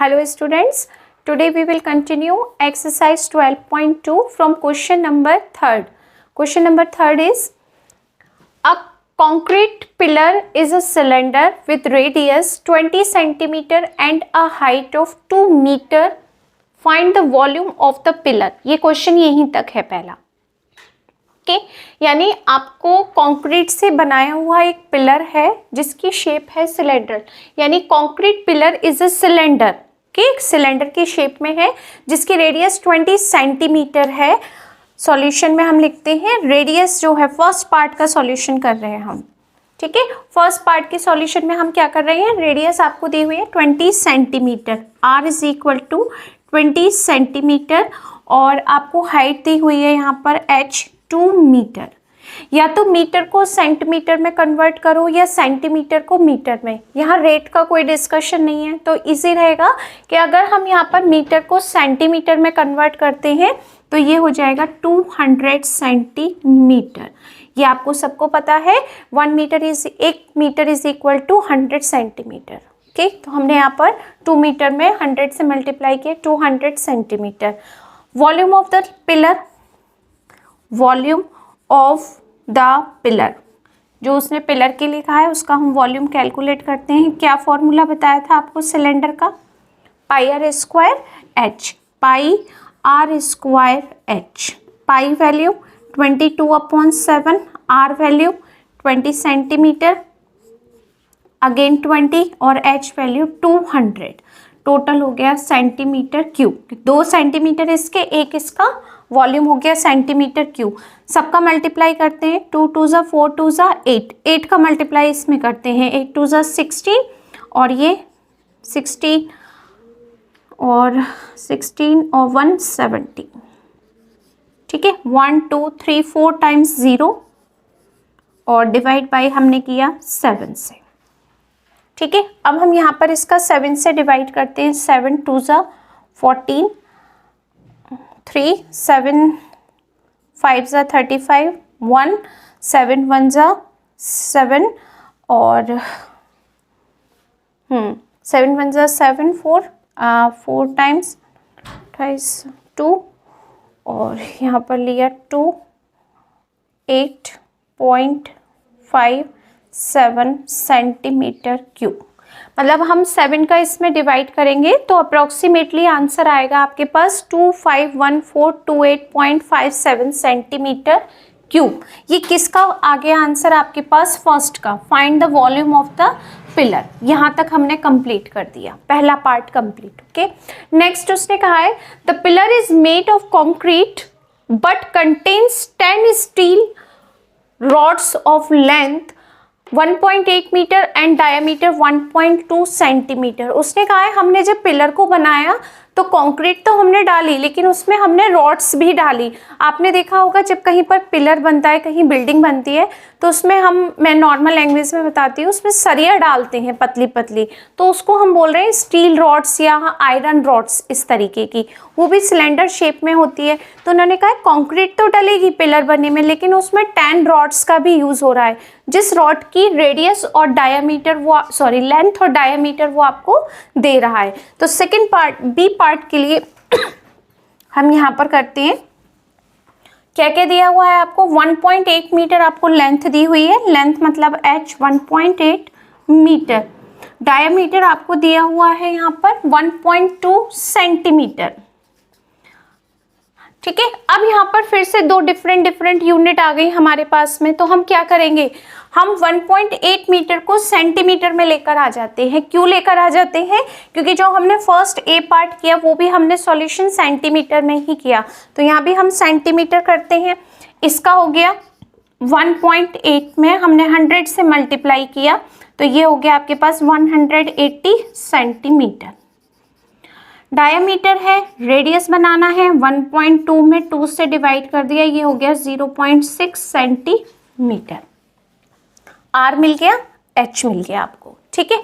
Hello students, today we will continue exercise 12.2 from question number 3rd. Question number 3rd is, a concrete pillar is a cylinder with radius 20 centimeter and a height of 2 meter. Find the volume of the pillar. ये question यहीं तक है पहला. Okay, यानी आपको concrete से बनाया हुआ एक पिलर है जिसकी शेप है सिलेंडर, यानी concrete pillar is a cylinder. Okay, एक सिलेंडर की शेप में है जिसकी रेडियस 20 सेंटीमीटर है. सॉल्यूशन में हम लिखते हैं रेडियस जो है, फर्स्ट पार्ट का सॉल्यूशन कर रहे हैं हम. ठीक है, फर्स्ट पार्ट के सॉल्यूशन में हम क्या कर रहे हैं, रेडियस आपको दी हुई है 20 centimetre, r is equal to 20 centimetre, और आपको हाइट दी हुई है यहाँ पर h 2 मीटर. या तो मीटर को सेंटीमीटर में कन्वर्ट करो या सेंटीमीटर को मीटर में. यहाँ रेट का कोई डिस्कशन नहीं है, तो इजी रहेगा कि अगर हम यहाँ पर मीटर को सेंटीमीटर में कन्वर्ट करते हैं तो ये हो जाएगा 200 सेंटीमीटर. ये आपको सबको पता है, 1 metre is equal to 100 centimetre. Okay, तो हमने यहाँ पर 2 मीटर में 100 से मल्टीप्लाई किया, 200 centimetre. Volume of the pillar, volume of the pillar, जो उसने पिलर के लिए कहा है उसका हम वॉल्यूम कैलकुलेट करते हैं. क्या फॉर्मूला बताया था आपको सिलेंडर का, pi R square H, pi R square H. Pi value 22/7, R value 20 centimetre, again 20, और एच वैल्यू 200. टोटल हो गया सेंटीमीटर क्यूब. 2 सेंटीमीटर इसके, एक इसका, वॉल्यूम हो गया सेंटीमीटर क्यूब. सबका मल्टीप्लाई करते हैं, 2 2 ज़ा 4 2 ज़ा 8, 8 का मल्टीप्लाई इसमें करते हैं, 8 2 ज़ा 16, और ये 16 और 170. ठीक है, 1 2 3 4 टाइम्स 0, और डिवाइड बाई हमने किया 7 से. ठीक है, अब हम यहाँ पर इसका 7 से डिवाइड करते हैं. 7 2 ज़ा 14, 3 7 5 ज़ा 35, 1 7 1 ज़ा 7, और 7 1 ज़ा 7, 4 टाइम्स 2, और यहाँ पर लिया 2, 8.57 सेंटीमीटर क्यूब. मतलब हम 7 का इसमें डिवाइड करेंगे तो अप्रॉक्सीमेटली आंसर आएगा आपके पास 251428.57 सेंटीमीटर क्यूब. ये किसका आ गया आंसर आपके पास, फर्स्ट का. Find the volume of the pillar. यहाँ तक हमने कंप्लीट कर दिया, पहला पार्ट कंप्लीट. ओके, नेक्स्ट उसने कहा है the pillar is made of concrete but contains 10 steel rods of length 1.8 metre and diameter 1.2 centimetre. उसने कहा है हमने जब पिलर को बनाया तो कंक्रीट तो हमने डाली, लेकिन उसमें हमने रॉड्स भी डाली. आपने देखा होगा जब कहीं पर पिलर बनता है, कहीं बिल्डिंग बनती है, तो उसमें मैं नॉर्मल लैंग्वेज में बताती हूँ, उसमें सरिया डालते हैं पतली पतली, तो उसको हम बोल रहे हैं स्टील रॉड्स या आयरन रॉड्स, इस तरीके की. वो भी सिलेंडर शेप में होती है. तो उन्होंने कहा कंक्रीट तो डलेगी पिलर बनने में, लेकिन उसमें 10 रॉड्स का भी यूज़ हो रहा है, जिस रॉड की रेडियस और डायमीटर लेंथ और डायमीटर वो आपको दे रहा है. तो सेकेंड पार्ट, बी पार्ट के लिए हम यहाँ पर करते हैं, क्या क्या दिया हुआ है आपको, 1.8 मीटर आपको लेंथ दी हुई है, लेंथ मतलब h 1.8 मीटर. डायमीटर आपको दिया हुआ है यहाँ पर 1.2 सेंटीमीटर. ठीक है, अब यहाँ पर फिर से 2 डिफरेंट यूनिट आ गई हमारे पास में. तो हम क्या करेंगे, हम 1.8 मीटर को सेंटीमीटर में लेकर आ जाते हैं. क्यों लेकर आ जाते हैं, क्योंकि जो हमने फर्स्ट ए पार्ट किया वो भी हमने सॉल्यूशन सेंटीमीटर में ही किया, तो यहाँ भी हम सेंटीमीटर करते हैं. इसका हो गया 1.8 में हमने 100 से मल्टीप्लाई किया, तो ये हो गया आपके पास 180 सेंटीमीटर. डायमीटर है, रेडियस बनाना है, 1.2 में 2 से डिवाइड कर दिया, ये हो गया 0.6 सेंटीमीटर. आर मिल गया, एच मिल गया आपको. ठीक है,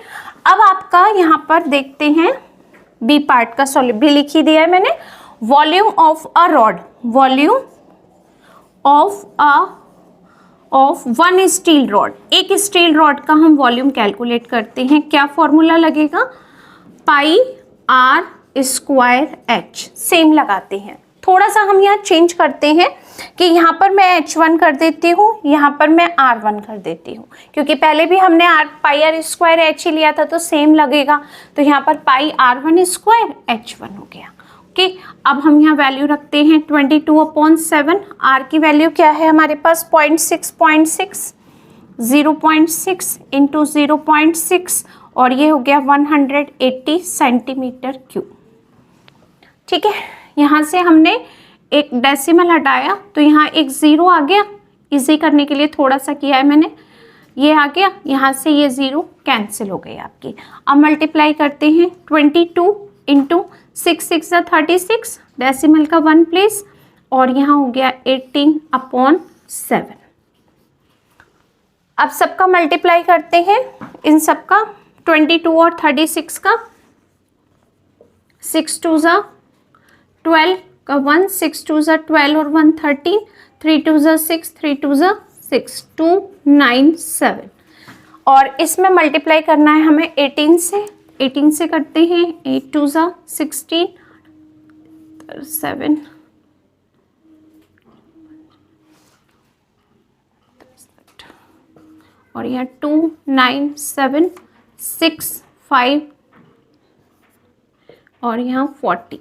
अब आपका यहाँ पर देखते हैं बी पार्ट का सॉल्यूशन भी लिख ही दिया है मैंने. Volume of a rod, volume of 1 steel rod, एक स्टील रॉड का हम वॉल्यूम कैलकुलेट करते हैं. क्या फॉर्मूला लगेगा, पाई आर स्क्वायर एच, सेम लगाते हैं। थोड़ा सा हम यहाँ चेंज करते हैं कि यहाँ पर मैं h1 कर देती हूँ, यहाँ पर मैं r1 कर देती हूँ, क्योंकि पहले भी हमने पाई आर स्क्वायर एच ही लिया था तो सेम लगेगा। तो यहाँ पर पाई r1 स्क्वायर h1 हो गया। ओके, अब हम यहाँ वैल्यू रखते हैं 22/7। r की वैल्यू क्या है हमारे पास 0.6 0.6 इंटू 0.6 और ये हो गया 180 सेंटीमीटर क्यूब। ठीक है, यहाँ से हमने एक डेसिमल हटाया तो यहाँ एक ज़ीरो आ गया, इजी करने के लिए थोड़ा सा किया है मैंने, ये आ गया, यहाँ से ये ज़ीरो कैंसिल हो गई आपकी। अब मल्टीप्लाई करते हैं 22 इंटू 6 6 36, डेसिमल का 1 प्लेस, और यहाँ हो गया 18/7। अब सबका मल्टीप्लाई करते हैं, इन सबका 22 और 36 का, 6 2 12 का 1, 6 2 12 और 1 13, 3 2 6, 3 2 6, 297। और इसमें मल्टीप्लाई करना है हमें 18 से करते हैं, 8 2 16, 7 और यहाँ 2 9 7 6 5 और यहाँ 40।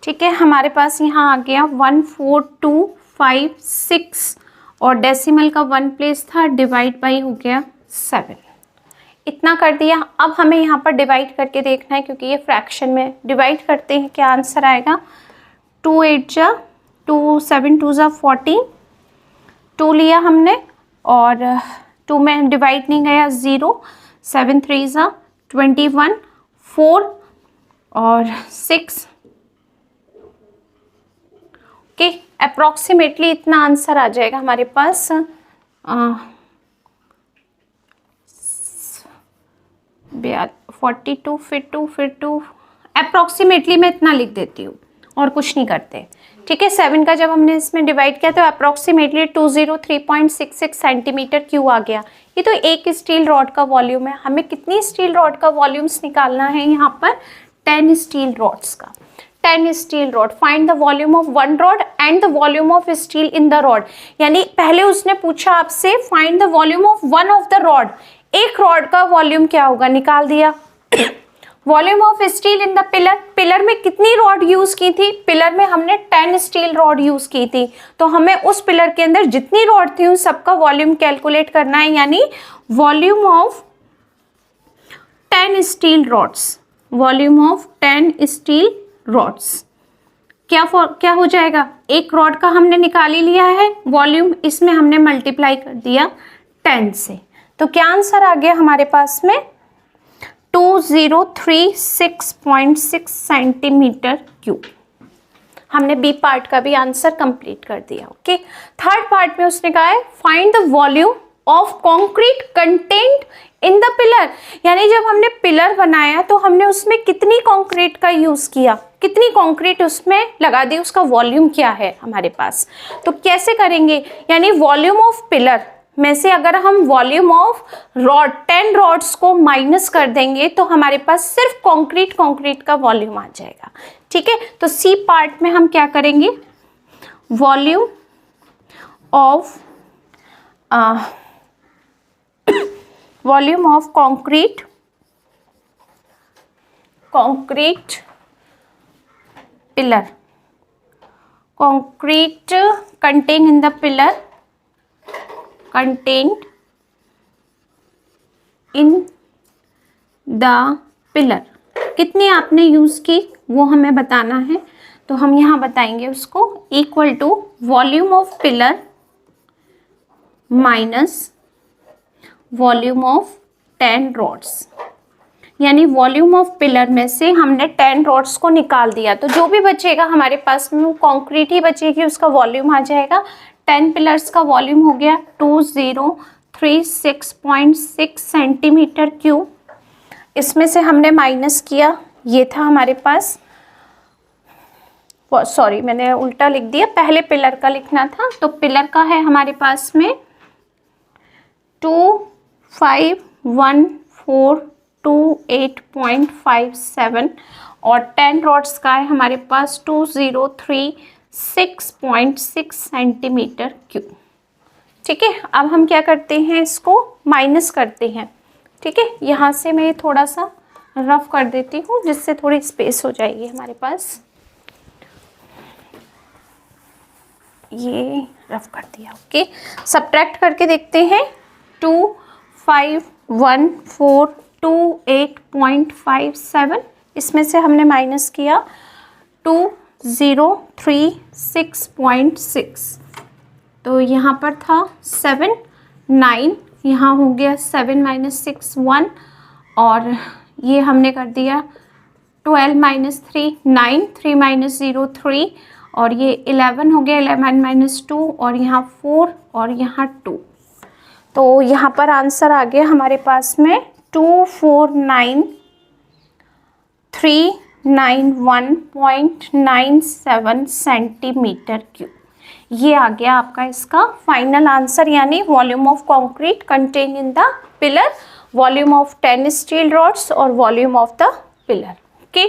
ठीक है, हमारे पास यहाँ आ गया 14256 और डेसिमल का 1 प्लेस था, डिवाइड बाई हो गया 7। इतना कर दिया। अब हमें यहाँ पर डिवाइड करके देखना है, क्योंकि ये फ्रैक्शन में डिवाइड करते हैं, क्या आंसर आएगा। 2 8 2 7 2 14, 2 लिया हमने और 2 में डिवाइड नहीं गया, 0 7 3 21, 4 और 6। ओके, अप्रॉक्सीमेटली इतना आंसर आ जाएगा हमारे पास। 42 फिर 2 अप्रॉक्सीमेटली मैं इतना लिख देती हूँ और कुछ नहीं करते। ठीक है, 7 का जब हमने इसमें डिवाइड किया तो अप्रॉक्सीमेटली 203.66 सेंटीमीटर क्यूब आ गया। ये तो एक स्टील रॉड का वॉल्यूम है। हमें कितनी स्टील रॉड का वॉल्यूम्स निकालना है यहाँ पर, 10 स्टील रॉड्स का। 10 steel rod, find the volume of 1 rod and the volume of steel in the rod. यानी पहले उसने पूछा आपसे find the volume of 1 of the rod, एक रॉड का वॉल्यूम क्या होगा, निकाल दिया। Volume of steel in the pillar, pillar में कितनी रॉड यूज की थी, पिलर में हमने 10 स्टील रॉड यूज की थी, तो हमें उस पिलर के अंदर जितनी रॉड थी उन सबका वॉल्यूम कैलकुलेट करना है, यानी volume of 10 steel rods, volume of 10 steel rods क्या हो जाएगा, एक रॉड का हमने निकाल ही लिया है वॉल्यूम, इसमें हमने मल्टीप्लाई कर दिया 10 से, तो क्या आंसर आ गया हमारे पास में 2036.6 सेंटीमीटर क्यूब। हमने बी पार्ट का भी आंसर कंप्लीट कर दिया। ओके, थर्ड पार्ट में उसने कहा है find the volume of concrete content in the pillar, यानी जब हमने पिलर बनाया तो हमने उसमें कितनी कंक्रीट का यूज किया, कितनी कंक्रीट उसमें लगा दी, उसका वॉल्यूम क्या है हमारे पास। तो कैसे करेंगे, यानी वॉल्यूम ऑफ पिलर में से अगर हम वॉल्यूम ऑफ रॉड 10 रॉड्स को माइनस कर देंगे तो हमारे पास सिर्फ कंक्रीट का वॉल्यूम आ जाएगा। ठीक है, तो सी पार्ट में हम क्या करेंगे, volume of concrete pillar, concrete contain in the pillar, contained in the pillar, कितनी आपने यूज़ की वो हमें बताना है, तो हम यहाँ बताएंगे उसको equal to volume of pillar minus volume of 10 rods, यानी वॉल्यूम ऑफ पिलर में से हमने 10 रॉड्स को निकाल दिया तो जो भी बचेगा हमारे पास में वो कंक्रीट ही बचेगी, उसका वॉल्यूम आ जाएगा। 10 पिलर्स का वॉल्यूम हो गया 2036.6 सेंटीमीटर क्यूब। इसमें से हमने माइनस किया, ये था हमारे पास, सॉरी मैंने उल्टा लिख दिया, पहले पिलर का लिखना था, तो पिलर का है हमारे पास में 2514 28.57 और 10 रॉड्स का है हमारे पास 2036.6 सेंटीमीटर क्यूब। ठीक है, अब हम क्या करते हैं, इसको माइनस करते हैं। ठीक है, यहाँ से मैं थोड़ा सा रफ कर देती हूँ जिससे थोड़ी स्पेस हो जाएगी हमारे पास। ये रफ कर दिया। ओके, सब्ट्रैक्ट करके देखते हैं। 251428.57 इसमें से हमने माइनस किया 2036.6, तो यहाँ पर था 7 9, यहाँ हो गया 7 - 6 1, और ये हमने कर दिया 12 - 3 9, 3 - 0 3, और ये 11 हो गया, 11 - 2, और यहाँ 4 और यहाँ 2। तो यहाँ पर आंसर आ गया हमारे पास में 249,391.97 सेंटीमीटर क्यूब। ये आ गया आपका इसका फाइनल आंसर, यानी volume of concrete contain in the pillar, volume of 10 steel rods और volume of the pillar. Okay,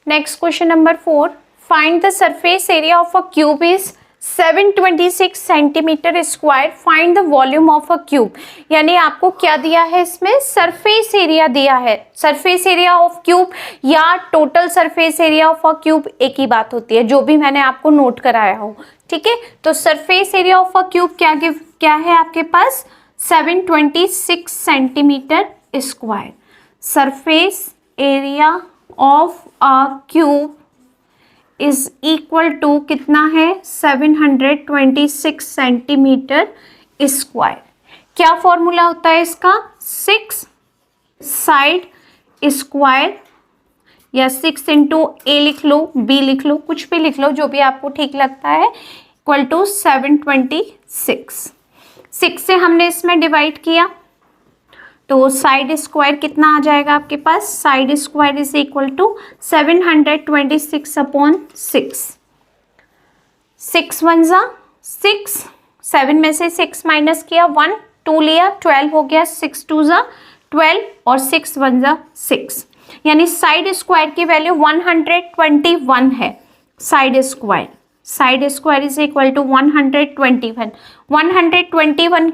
next question number 4, find the surface area of a cube is 726 centimetre square, find the volume of a cube. यानी आपको क्या दिया है, इसमें surface area दिया है। Surface area of cube या total surface area of a cube एक ही बात होती है, जो भी मैंने आपको नोट कराया हो। ठीक है, तो surface area of a cube क्या है आपके पास, 726 centimetre square. Surface area of a cube is equal to कितना है, 726 सेंटीमीटर स्क्वायर। क्या फॉर्मूला होता है इसका, 6 साइड स्क्वायर, या 6 इंटू ए लिख लो, बी लिख लो, कुछ भी लिख लो, जो भी आपको ठीक लगता है, इक्वल टू 726। 6 से हमने इसमें डिवाइड किया तो साइड स्क्वायर कितना आ जाएगा आपके पास, side square is equal to 726/6। 6 1 जा 6, 7 में से 6 माइनस किया 1, 2 लिया 12 हो गया, 6 2 जा 12 और 6 1 जा 6, यानी साइड स्क्वायर की वैल्यू 121 है। Side square is equal to 121। 121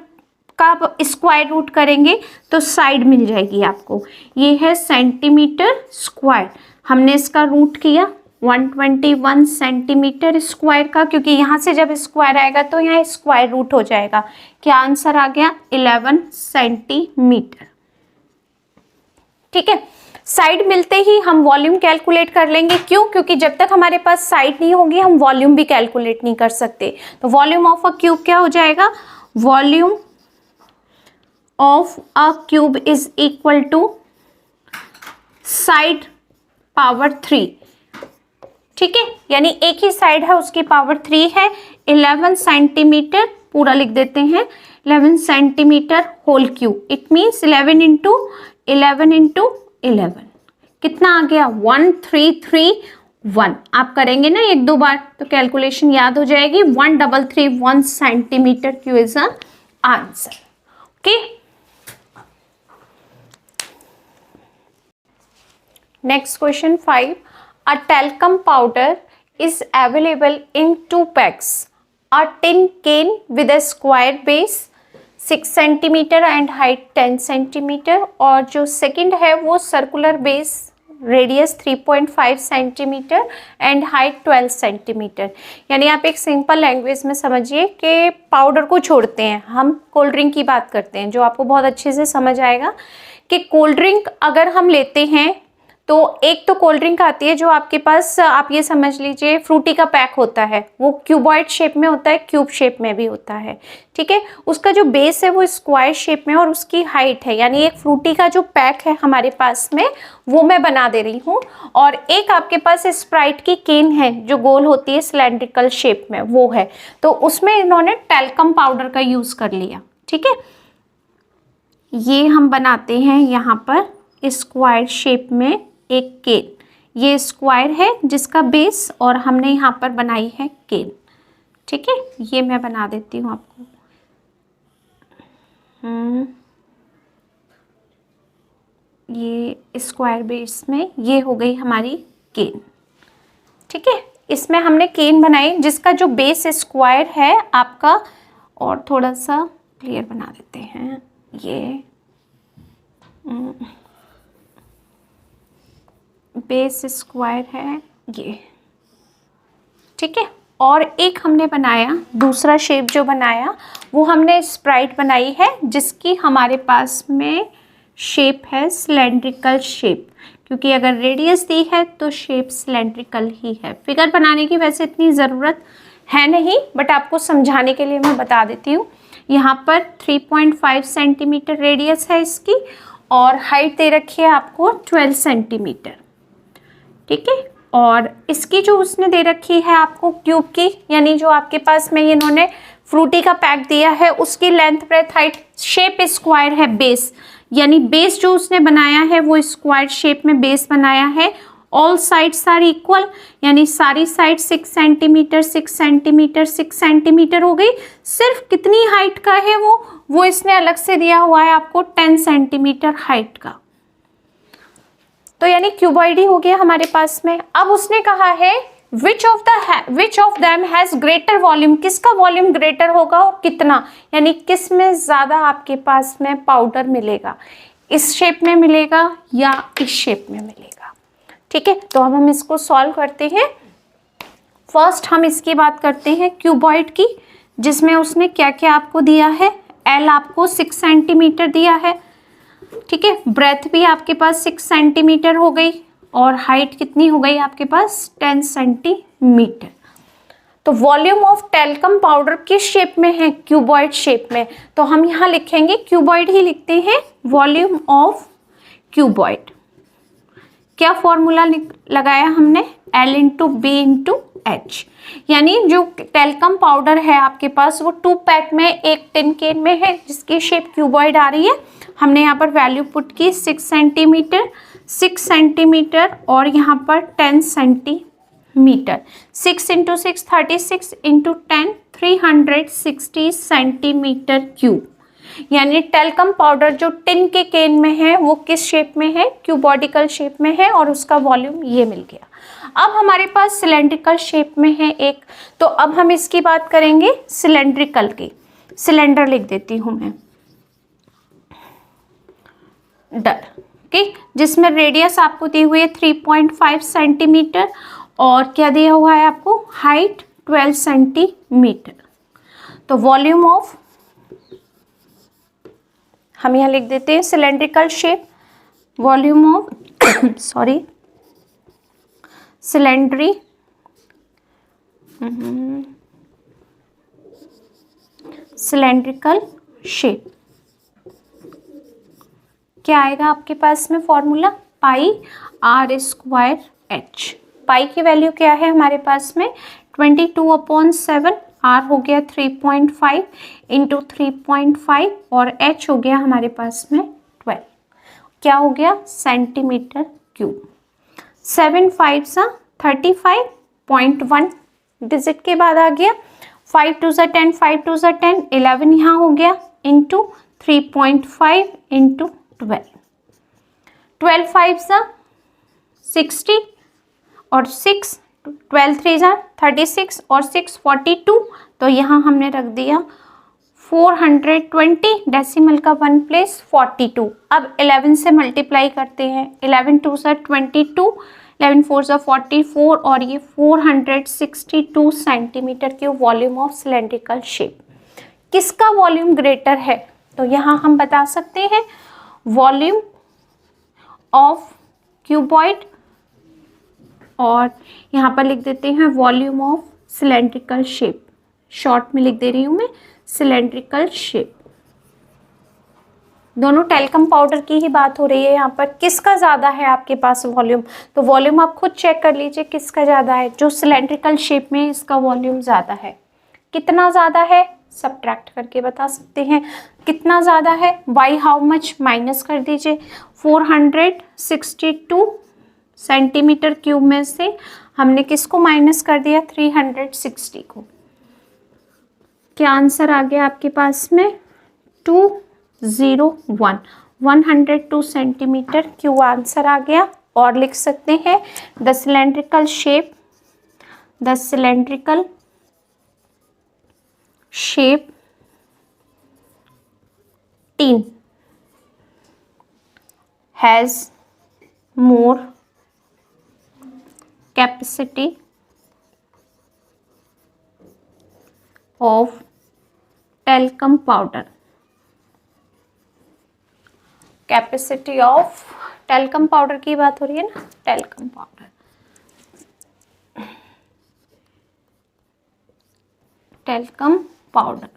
का स्क्वायर रूट करेंगे तो साइड मिल जाएगी आपको, ये है सेंटीमीटर स्क्वायर। हमने इसका रूट किया 121 सेंटीमीटर स्क्वायर का, क्योंकि यहाँ से जब स्क्वायर आएगा तो यहाँ स्क्वायर रूट हो जाएगा। क्या आंसर आ गया, 11 सेंटीमीटर। ठीक है, साइड मिलते ही हम वॉल्यूम कैलकुलेट कर लेंगे। क्यों, क्योंकि जब तक हमारे पास साइड नहीं होगी हम वॉल्यूम भी कैलकुलेट नहीं कर सकते। तो वॉल्यूम ऑफ अ क्यूब क्या हो जाएगा, volume of a cube is equal to side power 3। ठीक है, यानी एक ही साइड है उसकी पावर 3 है। 11 सेंटीमीटर पूरा लिख देते हैं, 11 centimetre whole cube, it means 11 into 11 कितना आ गया, 1331। आप करेंगे ना एक दो बार तो कैलकुलेशन याद हो जाएगी। 1331 centimetre cube is answer. Okay, next question 5, a talcum powder is available in 2 packs, a tin can with a square base 6 centimetre and height 10 centimetre, और जो सेकंड है वो circular base, radius 3.5 centimetre and height 12 centimetre. यानी आप एक simple language में समझिए कि पाउडर को छोड़ते हैं, हम कोल्ड ड्रिंक की बात करते हैं, जो आपको बहुत अच्छे से समझ आएगा कि कोल्ड ड्रिंक अगर हम लेते हैं तो एक तो कोल्ड ड्रिंक आती है जो आपके पास, आप ये समझ लीजिए फ्रूटी का पैक होता है, वो क्यूबॉइड शेप में होता है, क्यूब शेप में भी होता है। ठीक है, उसका जो बेस है वो स्क्वायर शेप में और उसकी हाइट है, यानी एक फ्रूटी का जो पैक है हमारे पास में वो मैं बना दे रही हूँ, और एक आपके पास स्प्राइट की केन है जो गोल होती है सिलेंड्रिकल शेप में, वो है। तो उसमें इन्होंने टैल्कम पाउडर का यूज़ कर लिया। ठीक है, ये हम बनाते हैं यहाँ पर स्क्वायर शेप में एक केन, ये स्क्वायर है जिसका बेस, और हमने यहाँ पर बनाई है केन। ठीक है, ये मैं बना देती हूँ आपको। ये स्क्वायर बेस में ये हो गई हमारी केन। ठीक है, इसमें हमने केन बनाई जिसका जो बेस स्क्वायर है आपका, और थोड़ा सा क्लियर बना देते हैं, ये बेस स्क्वायर है ये। ठीक है, और एक हमने बनाया दूसरा शेप जो बनाया वो हमने स्प्राइट बनाई है जिसकी हमारे पास में शेप है सिलेंड्रिकल शेप, क्योंकि अगर रेडियस दी है तो शेप सिलेंड्रिकल ही है। फिगर बनाने की वैसे इतनी ज़रूरत है नहीं, बट आपको समझाने के लिए मैं बता देती हूँ। यहाँ पर 3.5 सेंटीमीटर रेडियस है इसकी, और हाइट दे रखी है आपको 12 सेंटीमीटर। ठीक है, और इसकी जो उसने दे रखी है आपको क्यूब की, यानी जो आपके पास में इन्होंने फ्रूटी का पैक दिया है उसकी length breadth height shape square है बेस, यानी बेस जो उसने बनाया है वो स्क्वायर शेप में बेस बनाया है। ऑल साइड्स आर इक्वल, यानी सारी साइड 6 सेंटीमीटर 6 सेंटीमीटर 6 सेंटीमीटर हो गई। सिर्फ कितनी हाइट का है वो इसने अलग से दिया हुआ है आपको 10 सेंटीमीटर हाइट का। तो यानी क्यूबॉइड ही हो गया हमारे पास में। अब उसने कहा है which of them has greater volume, किसका वॉल्यूम ग्रेटर होगा और कितना, यानी किस में ज़्यादा आपके पास में पाउडर मिलेगा, इस शेप में मिलेगा या इस शेप में मिलेगा। ठीक है, तो अब हम इसको सॉल्व करते हैं। फर्स्ट हम इसकी बात करते हैं क्यूबॉइड की, जिसमें उसने क्या क्या आपको दिया है। एल आपको 6 सेंटीमीटर दिया है। ठीक है, ब्रेथ भी आपके पास 6 सेंटीमीटर हो गई, और हाइट कितनी हो गई आपके पास 10 सेंटीमीटर। तो वॉल्यूम ऑफ टेल्कम पाउडर किस शेप में है, क्यूबॉइड शेप में, तो हम यहाँ लिखेंगे क्यूबॉइड ही लिखते हैं, वॉल्यूम ऑफ क्यूबॉइड। क्या फॉर्मूला लगाया हमने, L into B into H, यानी जो टेल्कम पाउडर है आपके पास वो 2 पैक में एक टिन केन में है जिसकी शेप क्यूबॉइड आ रही है। हमने यहाँ पर वैल्यू पुट की 6 सेंटीमीटर 6 सेंटीमीटर और यहाँ पर 10 centimetre. 6 into 6 36 into 10 360 centimetre cube, यानी टेल्कम पाउडर जो टिन के केन में है वो किस शेप में है, क्यूबॉडिकल शेप में है, और उसका वॉल्यूम ये मिल गया। अब हमारे पास सिलेंड्रिकल शेप में है एक, तो अब हम इसकी बात करेंगे सिलेंड्रिकल की। सिलेंडर लिख देती हूँ मैं डर, ठीक, जिसमें रेडियस आपको दी हुई है 3.5 सेंटीमीटर और क्या दिया हुआ है आपको, हाइट 12 सेंटीमीटर। तो वॉल्यूम ऑफ, हम यहाँ लिख देते हैं cylindrical shape, volume of sorry cylindrical shape क्या आएगा आपके पास में formula, pi R square H. Pi की वैल्यू क्या है हमारे पास में 22/7, आर हो गया 3.5 इंटू 3.5 और एच हो गया हमारे पास में 12, क्या हो गया सेंटीमीटर क्यूब। 7 5 35.1 डिजिट के बाद आ गया, 5 2 10 5 2 10 11 यहाँ हो गया इंटू 3.5 इंटू 12, 12 5 60 और 6 12 3 36 और 6 42, तो यहाँ हमने रख दिया 420, डेसिमल का 1 प्लेस 42। अब 11 से मल्टीप्लाई करते हैं, 11 2 22, 11 4 44 और ये 462 सेंटीमीटर के वॉल्यूम ऑफ सिलेंड्रिकल शेप। किसका वॉल्यूम ग्रेटर है, तो यहाँ हम बता सकते हैं वॉल्यूम ऑफ क्यूबॉइड, और यहाँ पर लिख देते हैं volume of cylindrical shape, short में लिख दे रही हूँ मैं सिलेंड्रिकल शेप। दोनों टेल्कम पाउडर की ही बात हो रही है यहाँ पर, किसका ज़्यादा है आपके पास वॉल्यूम, तो वॉल्यूम आप खुद चेक कर लीजिए किसका ज़्यादा है, जो सिलेंड्रिकल शेप में इसका वॉल्यूम ज़्यादा है। कितना ज़्यादा है सब्ट्रैक्ट करके बता सकते हैं, कितना ज़्यादा है, बाई हाउ मच माइनस कर दीजिए, 462 सेंटीमीटर क्यूब में से हमने किसको माइनस कर दिया 360 को। क्या आंसर आ गया आपके पास में 2 1.01 102 सेंटीमीटर क्यूब आंसर आ गया। और लिख सकते हैं the cylindrical shape tin has more capacity of talcum powder. Capacity of talcum powder की बात हो रही है ना, टेल्कम पाउडर, टेल्कम पाउडर।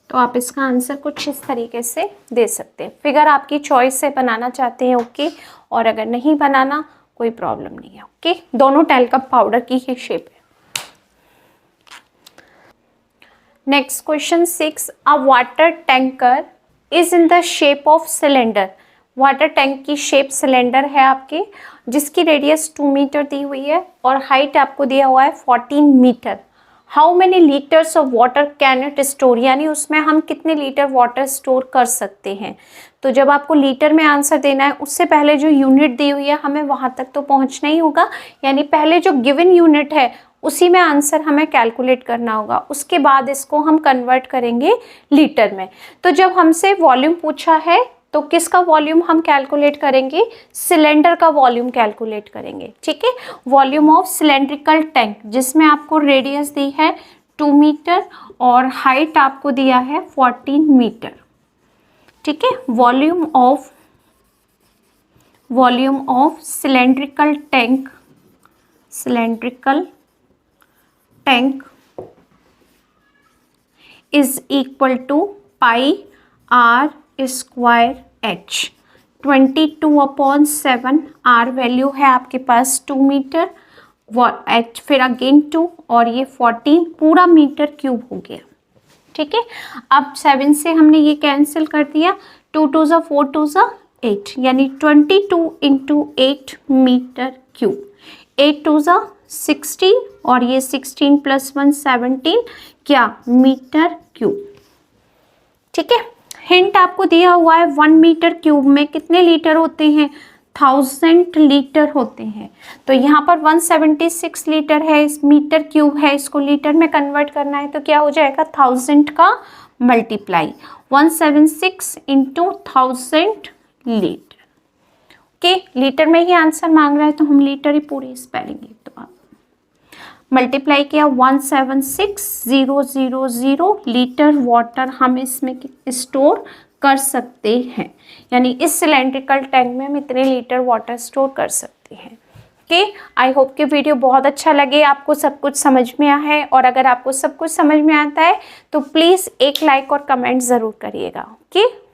तो आप इसका आंसर कुछ इस तरीके से दे सकते हैं। फिगर आपकी चॉइस से बनाना चाहते हैं ओके, और अगर नहीं बनाना कोई प्रॉब्लम नहीं है ओके। दोनों टेल्कम पाउडर की ही शेप है। Next question 6, a water tanker is in the shape of cylinder. Water tank की शेप सिलेंडर है आपके, जिसकी रेडियस 2 मीटर दी हुई है और हाइट आपको दिया हुआ है 14 metre. How many litres of water can it store, यानी उसमें हम कितने लीटर वाटर स्टोर कर सकते हैं। तो जब आपको लीटर में आंसर देना है, उससे पहले जो यूनिट दी हुई है हमें वहाँ तक तो पहुँचना ही होगा, यानी पहले जो गिवन यूनिट है उसी में आंसर हमें कैलकुलेट करना होगा। उसके बाद इसको हम कन्वर्ट करेंगे लीटर में। तो जब हमसे वॉल्यूम पूछा है तो किसका वॉल्यूम हम कैलकुलेट करेंगे, सिलेंडर का वॉल्यूम कैलकुलेट करेंगे, ठीक है। वॉल्यूम ऑफ सिलेंड्रिकल टैंक, जिसमें आपको रेडियस दी है 2 मीटर और हाइट आपको दिया है 14 मीटर, ठीक है। Volume of cylindrical tank is equal to pi R square H. 22/7 R value है आपके पास 2 मीटर, एच फिर अगेन 2 और ये 14 पूरा मीटर क्यूब हो गया, ठीक है। अब 7 से हमने ये कैंसिल कर दिया, 2 2 ज़ा 4 2 ज़ा 8, यानी 22 × 8 मीटर क्यूब। 8 2 ज़ा 16 और ये 16 + 1 17 क्या मीटर क्यूब, ठीक है। हिंट आपको दिया हुआ है 1 मीटर क्यूब में कितने लीटर होते हैं, 1000 लीटर होते हैं। तो यहाँ पर 176 लीटर है, इस मीटर क्यूब है, इसको लीटर में कन्वर्ट करना है तो क्या हो जाएगा 1000 का मल्टीप्लाई 176 × 1000 लीटर, ओके। लीटर में ही आंसर मांग रहा है तो हम लीटर ही पूरी स्पेलिंग, तो आप मल्टीप्लाई किया 176,000 लीटर वाटर हम इसमें स्टोर कर सकते हैं, यानी इस सिलेंड्रिकल टैंक में हम इतने लीटर वाटर स्टोर कर सकते हैं, ओके। आई होप कि वीडियो बहुत अच्छा लगे, आपको सब कुछ समझ में आया है। और अगर आपको सब कुछ समझ में आता है तो प्लीज़ एक लाइक और कमेंट ज़रूर करिएगा, ओके।